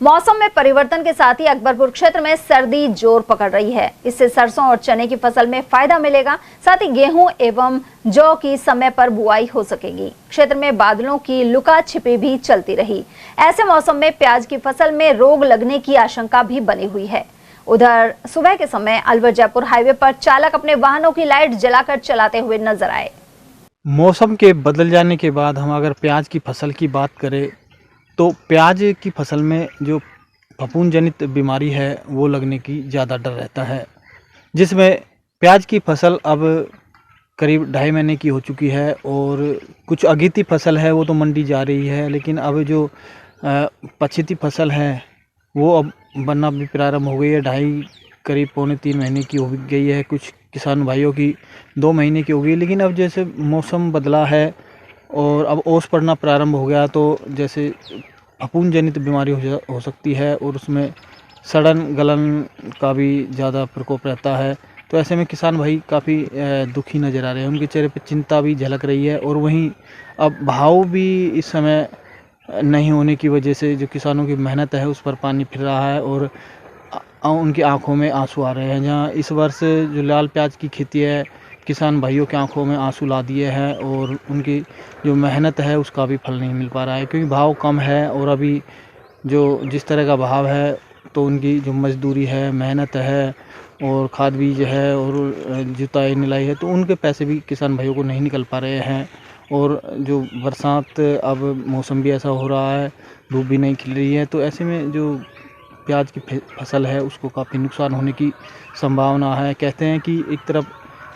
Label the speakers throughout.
Speaker 1: मौसम में परिवर्तन के साथ ही अकबरपुर क्षेत्र में सर्दी जोर पकड़ रही है। इससे सरसों और चने की फसल में फायदा मिलेगा, साथ ही गेहूं एवं जौ की समय पर बुआई हो सकेगी। क्षेत्र में बादलों की लुका छिपी भी चलती रही। ऐसे मौसम में प्याज की फसल में रोग लगने की आशंका भी बनी हुई है। उधर सुबह के समय अलवर जयपुर हाईवे पर चालक अपने वाहनों की लाइट जलाकर चलाते हुए नजर आए।
Speaker 2: मौसम के बदल जाने के बाद हम अगर प्याज की फसल की बात करें तो प्याज की फसल में जो फफूंद जनित बीमारी है वो लगने की ज़्यादा डर रहता है, जिसमें प्याज की फसल अब करीब 2.5 महीने की हो चुकी है और कुछ अगेती फसल है वो तो मंडी जा रही है, लेकिन अब जो पछेती फसल है वो अब बनना भी प्रारंभ हो गई है। करीब 2.25-3 महीने की हो गई है, कुछ किसान भाइयों की 2 महीने की हो गई। लेकिन अब जैसे मौसम बदला है और अब ओस पड़ना प्रारंभ हो गया तो जैसे फफूंद जनित बीमारी हो सकती है और उसमें सड़न गलन का भी ज़्यादा प्रकोप रहता है। तो ऐसे में किसान भाई काफ़ी दुखी नज़र आ रहे हैं, उनके चेहरे पे चिंता भी झलक रही है। और वहीं अब भाव भी इस समय नहीं होने की वजह से जो किसानों की मेहनत है उस पर पानी फिर रहा है और उनकी आंखों में आंसू आ रहे हैं। जहाँ इस वर्ष जो लाल प्याज की खेती है, किसान भाइयों की आंखों में आंसू ला दिए हैं और उनकी जो मेहनत है उसका भी फल नहीं मिल पा रहा है, क्योंकि भाव कम है। और अभी जो जिस तरह का भाव है तो उनकी जो मजदूरी है, मेहनत है और खाद बीज है और जुताई निलाई है, तो उनके पैसे भी किसान भाइयों को नहीं निकल पा रहे हैं। और जो बरसात अब मौसम भी ऐसा हो रहा है, धूप भी नहीं खिल रही है, तो ऐसे में जो प्याज की फसल है उसको काफ़ी नुकसान होने की संभावना है। कहते हैं कि एक तरफ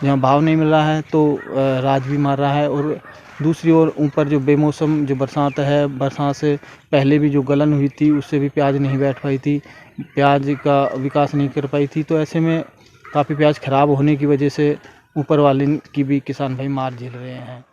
Speaker 2: जहाँ भाव नहीं मिल रहा है तो राज भी मार रहा है और दूसरी ओर ऊपर जो बेमौसम जो बरसात है, बरसात से पहले भी जो गलन हुई थी उससे भी प्याज नहीं बैठ पाई थी, प्याज का विकास नहीं कर पाई थी। तो ऐसे में काफ़ी प्याज खराब होने की वजह से ऊपर वाले की भी किसान भाई मार झेल रहे हैं।